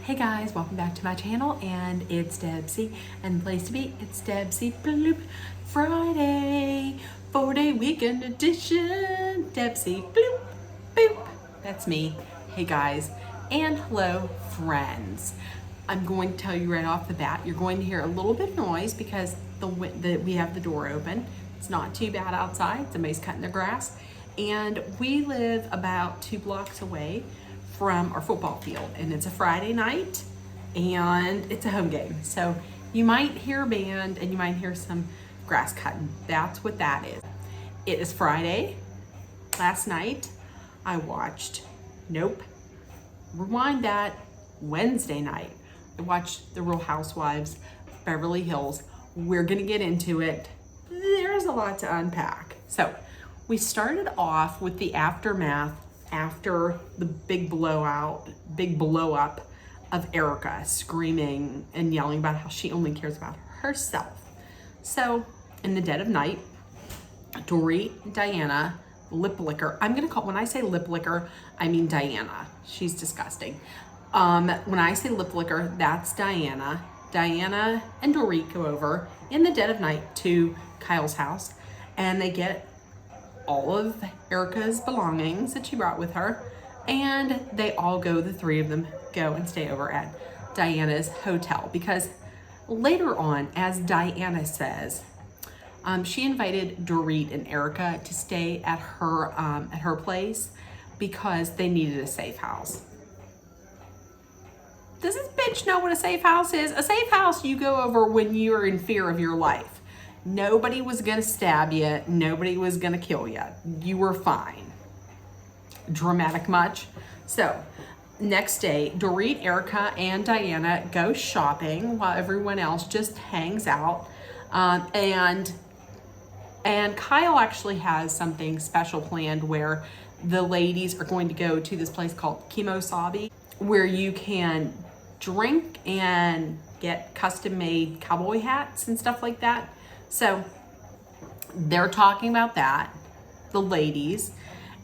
Hey guys, welcome back to my channel, and it's Debsy, and the place to be, it's Debsy Bloop Friday, 4-day weekend edition. Debsy Bloop Boop. That's me. Hey guys, and hello friends. I'm going to tell you right off the bat, you're going to hear a little bit of noise because we have the door open. It's not too bad outside. Somebody's cutting their grass, and we live about 2 blocks away from our football field, and it's a Friday night and it's a home game. So you might hear a band and you might hear some grass cutting. That's what that is. It is Friday. Last night I watched, rewind that, Wednesday night. I watched the Real Housewives of Beverly Hills. We're gonna get into it. There's a lot to unpack. So we started off with the aftermath after the big blow up of Erica screaming and yelling about how she only cares about herself. So in the dead of night, Dorit, Diana, lip licker. When I say lip licker, I mean Diana. She's disgusting. When I say lip licker, that's Diana. Diana and Dorit go over in the dead of night to Kyle's house, and they get all of Erica's belongings that she brought with her, and the 3 of them go and stay over at Diana's hotel, because later on, as Diana says, she invited Dorit and Erica to stay at her place because they needed a safe house. Does this bitch know what a safe house is? A safe house you go over when you're in fear of your life. Nobody was gonna stab you. Nobody was gonna kill you. You were fine. Dramatic much? So, next day, Dorit, Erica, and Diana go shopping while everyone else just hangs out. And Kyle actually has something special planned where the ladies are going to go to this place called Kimosabi, where you can drink and get custom-made cowboy hats and stuff like that. So they're talking about that, the ladies.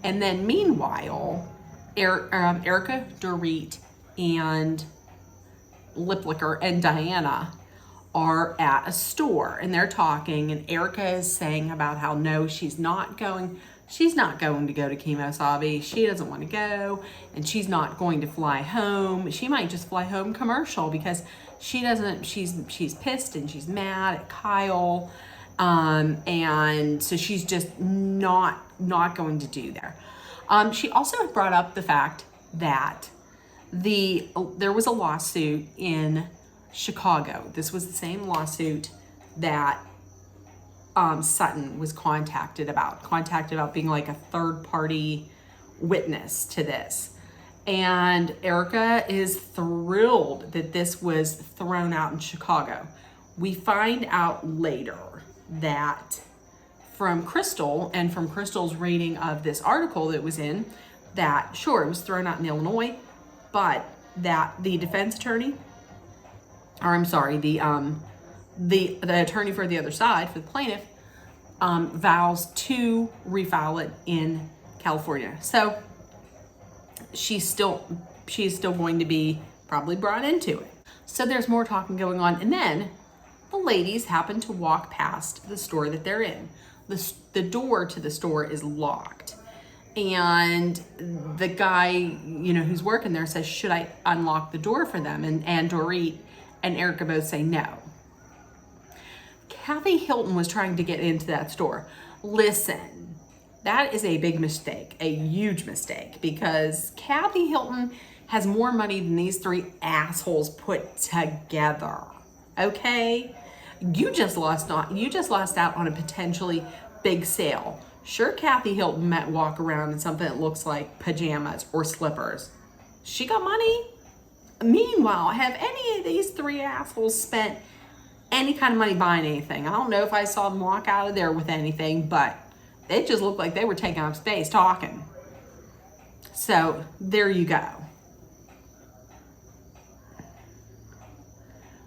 And then meanwhile, Erica, Dorit, and Lip Licker and Diana are at a store, and they're talking, and Erica is saying about how no, she's not going to go to Kimosabi. She doesn't want to go, and she's not going to fly home. She might just fly home commercial because she's pissed and she's mad at Kyle. And so she's just not going to do there. She also brought up the fact that there was a lawsuit in Chicago. This was the same lawsuit that Sutton was contacted about being like a third-party witness to this. And Erica is thrilled that this was thrown out in Chicago. We find out later that from Crystal, and from Crystal's reading of this article that was in, that sure, it was thrown out in Illinois, but that the defense attorney, or I'm sorry, the attorney for the other side, for the plaintiff, vows to refile it in California. So she's still going to be probably brought into it. So there's more talking going on. And then the ladies happen to walk past the store that they're in. The door to the store is locked. And the guy, who's working there says, should I unlock the door for them? And Dorit and Erica both say no. Kathy Hilton was trying to get into that store. Listen, that is a big mistake, a huge mistake, because Kathy Hilton has more money than these 3 assholes put together. Okay? You just lost out on a potentially big sale. Sure, Kathy Hilton might walk around in something that looks like pajamas or slippers. She got money. Meanwhile, have any of these 3 assholes spent any kind of money buying anything? I don't know if I saw them walk out of there with anything, but it just looked like they were taking up space talking. So there you go.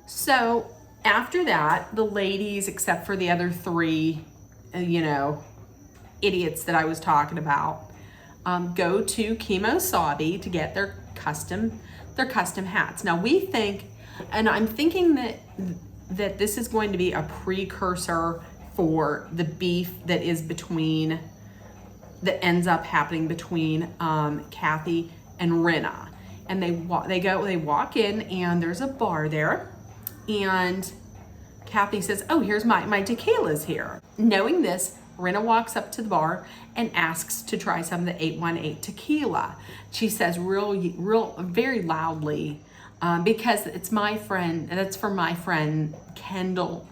So after that, the ladies, except for the other 3, idiots that I was talking about, go to Kimosabi to get their They're custom hats. Now we think, and I'm thinking that this is going to be a precursor for the beef that ends up happening between Kathy and Rinna. And they walk in, and there's a bar there, and Kathy says, "Oh, here's my tequila's here." Knowing this, Rinna walks up to the bar and asks to try some of the 818 tequila. She says real very loudly, because it's my friend, and that's for my friend Kendall.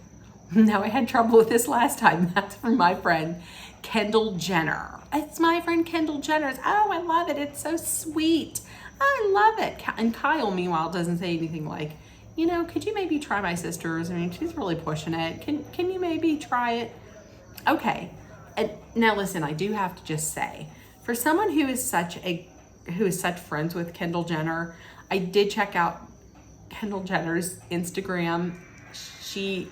Now, I had trouble with this last time. That's for my friend Kendall Jenner. It's my friend Kendall Jenner's. Oh, I love it. It's so sweet. I love it. And Kyle, meanwhile, doesn't say anything like, could you maybe try my sister's? I mean, she's really pushing it. Can you maybe try it? Okay. And now listen, I do have to just say, for someone who is such friends with Kendall Jenner, I did check out Kendall Jenner's Instagram. She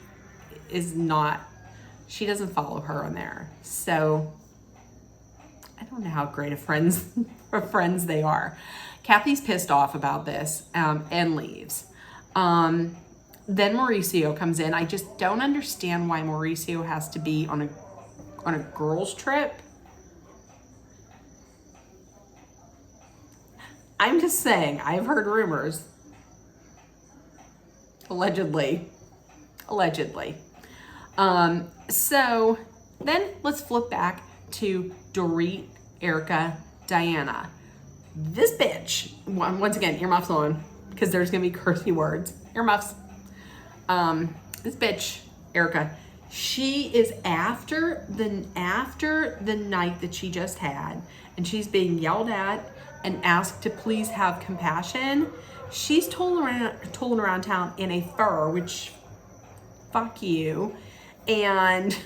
doesn't follow her on there. So I don't know how great of friends they are. Kathy's pissed off about this, and leaves. Then Mauricio comes in. I just don't understand why Mauricio has to be on a girls' trip. I'm just saying, I've heard rumors. Allegedly. So then let's flip back to Dorit, Erica, Diana. This bitch, once again, earmuffs on, because there's gonna be cursey words. Earmuffs. This bitch, Erica, she is after the night that she just had, and she's being yelled at and asked to please have compassion. She's tooling around town in a fur, which, fuck you, and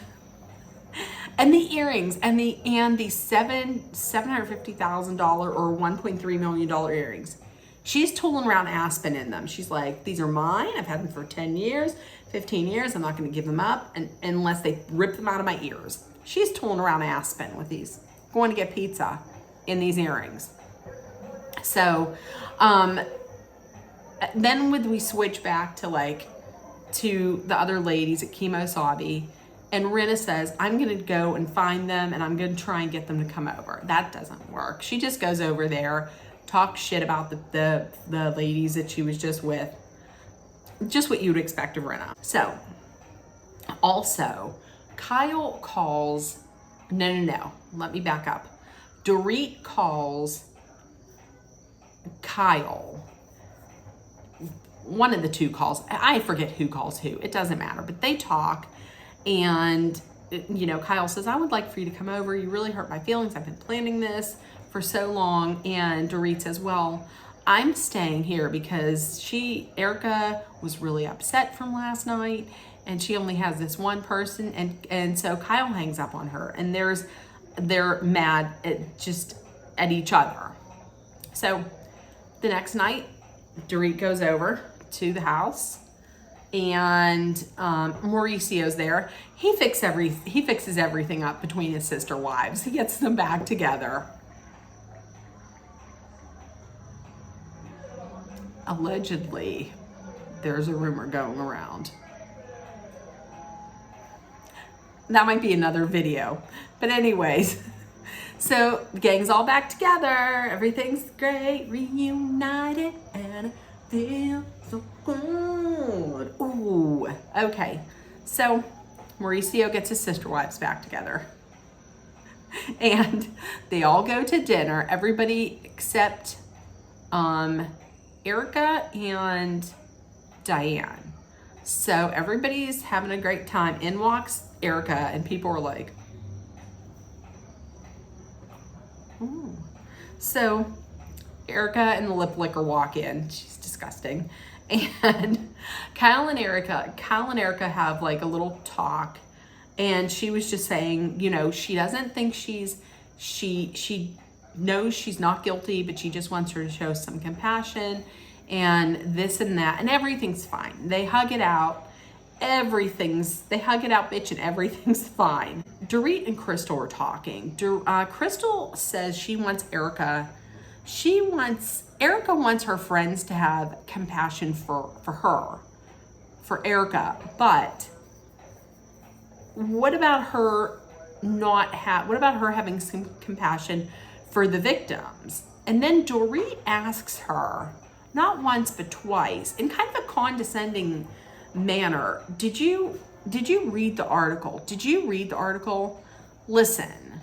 the earrings and the $750,000 or $1.3 million earrings. She's tooling around Aspen in them. She's like, these are mine. I've had them for 10 years, 15 years. I'm not going to give them up unless they rip them out of my ears. She's tooling around Aspen with these, going to get pizza in these earrings. So, then we switch back to the other ladies at Kemo Sabi, and Rinna says, I'm going to go and find them, and I'm going to try and get them to come over. That doesn't work. She just goes over there, talks shit about the ladies that she was just with. Just what you would expect of Rinna. So, also, Kyle calls, no, let me back up. Dorit calls Kyle. One of the two calls. I forget who calls who. It doesn't matter. But they talk. And, Kyle says, I would like for you to come over. You really hurt my feelings. I've been planning this for so long. And Dorit says, well, I'm staying here because Erica was really upset from last night. And she only has this one person. And so Kyle hangs up on her. And they're mad at each other. So the next night, Dorit goes over to the house, and Mauricio's there. He fixes everything up between his sister wives. He gets them back together. Allegedly, there's a rumor going around. That might be another video. But anyways, so the gang's all back together. Everything's great, reunited, and I feel so good. Ooh, okay. So Mauricio gets his sister wives back together. And they all go to dinner. Everybody except Erica and Diane. So everybody's having a great time. In walks Erica, and people are like, ooh. So Erica and the lip licker walk in. She's disgusting. And Kyle and Erica have like a little talk, and she was just saying, she doesn't think she knows she's not guilty, but she just wants her to show some compassion and this and that, and everything's fine. They hug it out. They hug it out, bitch, and everything's fine. Dorit and Crystal are talking. Crystal says she wants Erica Erica wants her friends to have compassion for her, for Erica, but what about her what about her having some compassion for the victims? And then Dorit asks her, not once but twice, in kind of a condescending manner, did you read the article? Did you read the article? Listen,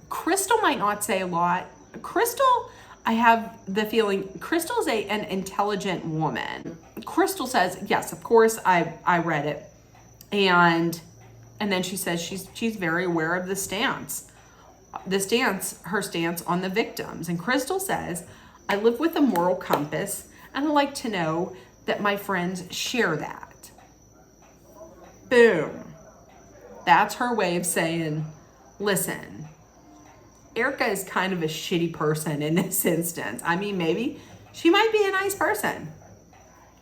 Crystal might not say a lot. Crystal, I have the feeling, Crystal's an intelligent woman. Crystal says, yes, of course, I read it. And then she says she's very aware of her stance on the victims. And Crystal says, I live with a moral compass, and I like to know that my friends share that. Boom. That's her way of saying, listen, Erica is kind of a shitty person in this instance. I mean, maybe she might be a nice person.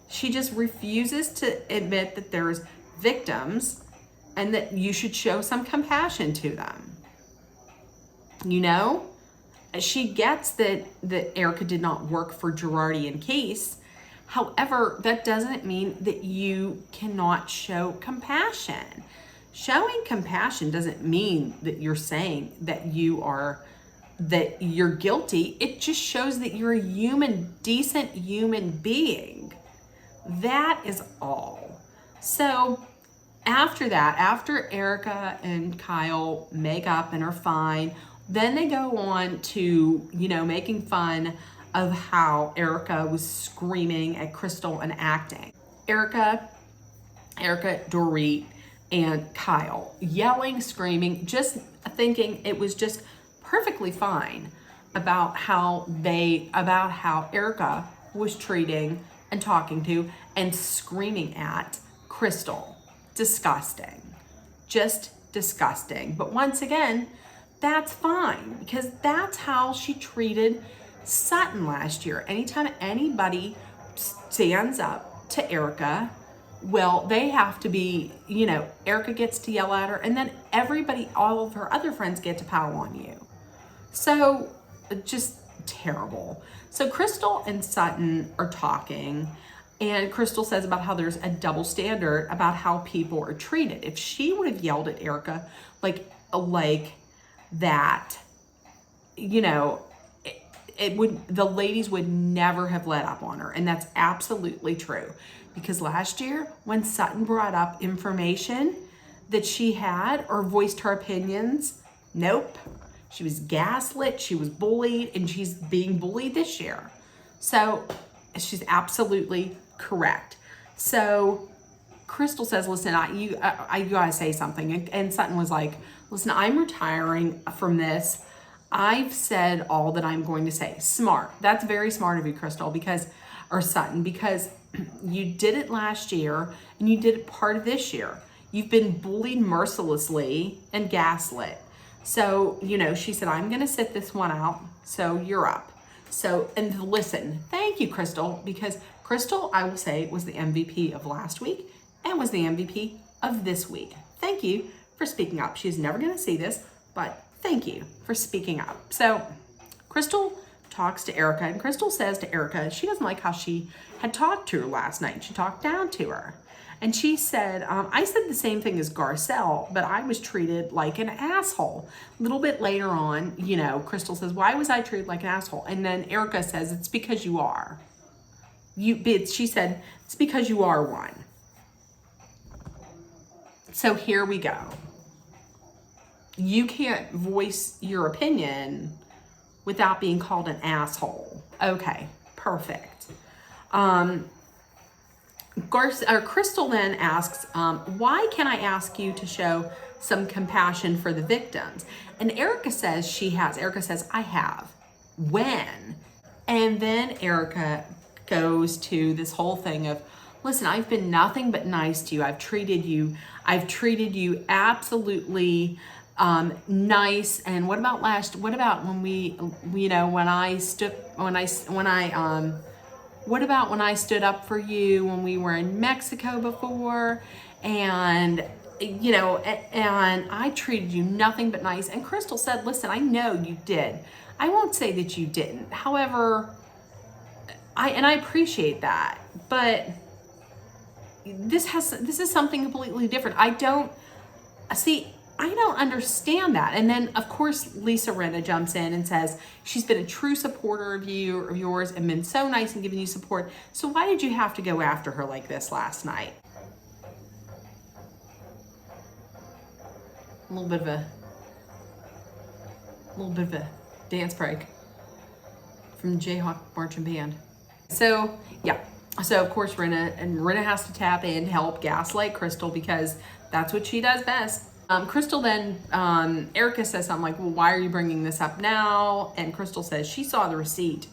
She just refuses to admit that there's victims and that you should show some compassion to them. You know, she gets that Erica did not work for Girardi and Case. However, that doesn't mean that you cannot show compassion. Showing compassion doesn't mean that you're saying that you're guilty. It just shows that you're a decent human being. That is all. So after that, after Erica and Kyle make up and are fine, then they go on to, making fun of how Erica was screaming at Crystal and acting. Erica, Dorit, and Kyle yelling, screaming, just thinking it was just perfectly fine about how Erica was treating and talking to and screaming at Crystal. Disgusting. Just disgusting. But once again, that's fine because that's how she treated Sutton last year. Anytime anybody stands up to Erica, well, they have to be, Erica gets to yell at her, and then all of her other friends get to pile on you. So, just terrible. So Crystal and Sutton are talking, and Crystal says about how there's a double standard about how people are treated. If she would have yelled at Erica like that, the ladies would never have let up on her. And that's absolutely true. Because last year, when Sutton brought up information that she had or voiced her opinions, nope. She was gaslit, she was bullied, and she's being bullied this year. So she's absolutely correct. So Crystal says, listen, you gotta say something. And Sutton was like, listen, I'm retiring from this. I've said all that I'm going to say. Smart. That's very smart of you, Crystal, or Sutton, because you did it last year and you did it part of this year. You've been bullied mercilessly and gaslit. So, she said, I'm going to sit this one out. So you're up. So, and listen, thank you, Crystal, because Crystal, I will say, was the MVP of last week and was the MVP of this week. Thank you for speaking up. She's never going to see this, but thank you for speaking up. So Crystal talks to Erica, and Crystal says to Erica, she doesn't like how she had talked to her last night. She talked down to her. And she said, I said the same thing as Garcelle, but I was treated like an asshole. A little bit later on, Crystal says, why was I treated like an asshole? And then Erica says, it's because you are. She said, it's because you are one. So here we go. You can't voice your opinion without being called an asshole. Okay, perfect. Crystal then asks, why can I ask you to show some compassion for the victims? And Erica says Erica says, I have. When? And then Erica goes to this whole thing of, listen, I've been nothing but nice to you. I've treated you absolutely nice. And what about when I stood up for you when we were in Mexico before, and I treated you nothing but nice. And Crystal said, listen, I know you did. I won't say that you didn't. However, I appreciate that, but this is something completely different. I don't understand that. And then of course Lisa Rinna jumps in and says she's been a true supporter of yours and been so nice and giving you support. So why did you have to go after her like this last night? A little bit of a dance break from Jayhawk Marching Band. So yeah, so of course Rinna has to tap in to help gaslight Crystal because that's what she does best. Crystal then, Erica says something like, well, why are you bringing this up now? And Crystal says she saw the receipt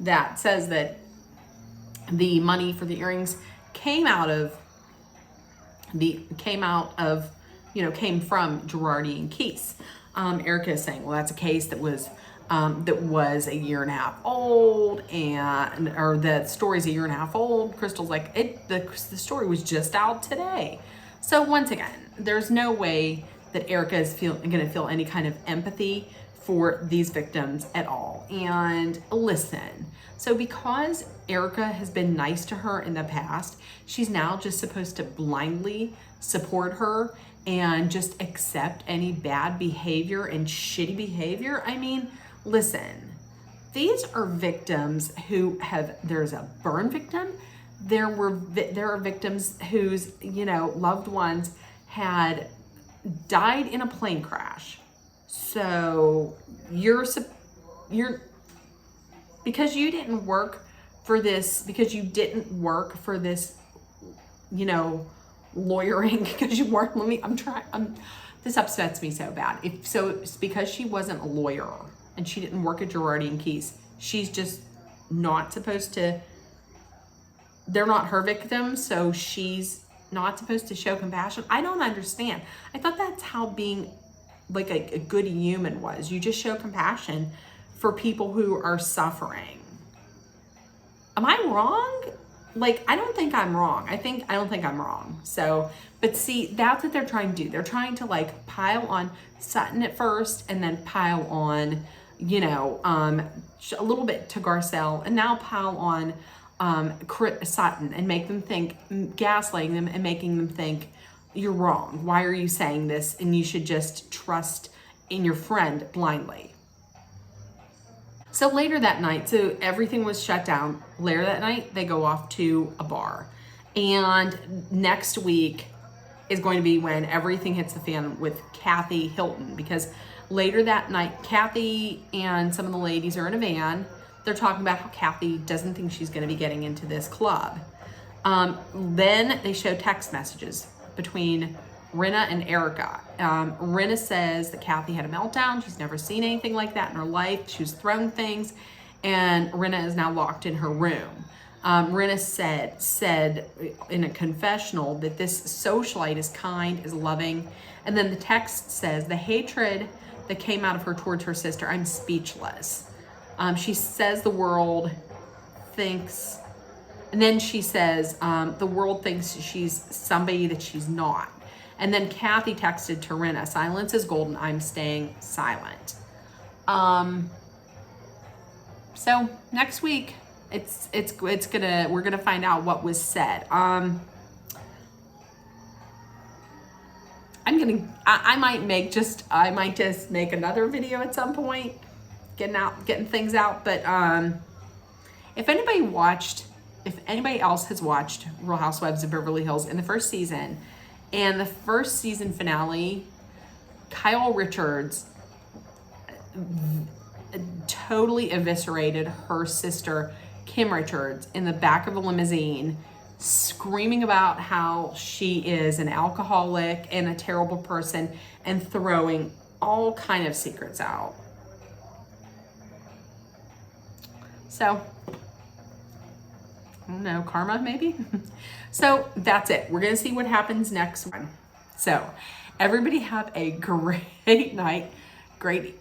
that says that the money for the earrings came from Girardi and Keese. Erica is saying, well, that's a case that was a year and a half old, or the story's a year and a half old. Crystal's like, the story was just out today. So once again, there's no way that Erica is going to feel any kind of empathy for these victims at all. And listen, so because Erica has been nice to her in the past, she's now just supposed to blindly support her and just accept any bad behavior and shitty behavior. I mean, listen, these are victims who there's a burn victim. There are victims whose, loved ones had died in a plane crash. So because you didn't work for this, lawyering, because you weren't, this upsets me so bad. It's because she wasn't a lawyer and she didn't work at Girardi and Keese, she's just not supposed to, they're not her victims, so she's not supposed to show compassion. I don't understand. I thought that's how being like a good human was. You just show compassion for people who are suffering. Am I wrong? I don't think I'm wrong. I don't think I'm wrong. So, but see, that's what they're trying to do. They're trying to pile on Sutton at first and then pile on, a little bit to Garcelle and now pile on Sutton and make them think, gaslighting them and making them think you're wrong. Why are you saying this? And you should just trust in your friend blindly. So later that night, so everything was shut down. Later that night, they go off to a bar. And next week is going to be when everything hits the fan with Kathy Hilton, because later that night, Kathy and some of the ladies are in a van. They're talking about how Kathy doesn't think she's going to be getting into this club. Then they show text messages between Rinna and Erica. Rinna says that Kathy had a meltdown. She's never seen anything like that in her life. She was thrown things, and Rinna is now locked in her room. Rinna said in a confessional that this socialite is kind, is loving, and then the text says the hatred that came out of her towards her sister, I'm speechless. She says the world thinks, and then she says the world thinks she's somebody that she's not. And then Kathy texted to Rinna, silence is golden, I'm staying silent. So next week, we're gonna find out what was said. I might just make another video at some point, getting things out. But if anybody else has watched Real Housewives of Beverly Hills in the first season, and the first season finale, Kyle Richards totally eviscerated her sister, Kim Richards, in the back of a limousine, screaming about how she is an alcoholic and a terrible person and throwing all kind of secrets out. So, I don't know, karma maybe? So that's it. We're gonna see what happens next one. So everybody have a great night, great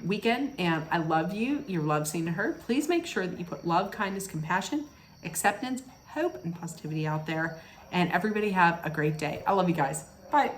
weekend, and I love you. Your love seen and heard. Please make sure that you put love, kindness, compassion, acceptance, hope, and positivity out there. And everybody have a great day. I love you guys. Bye.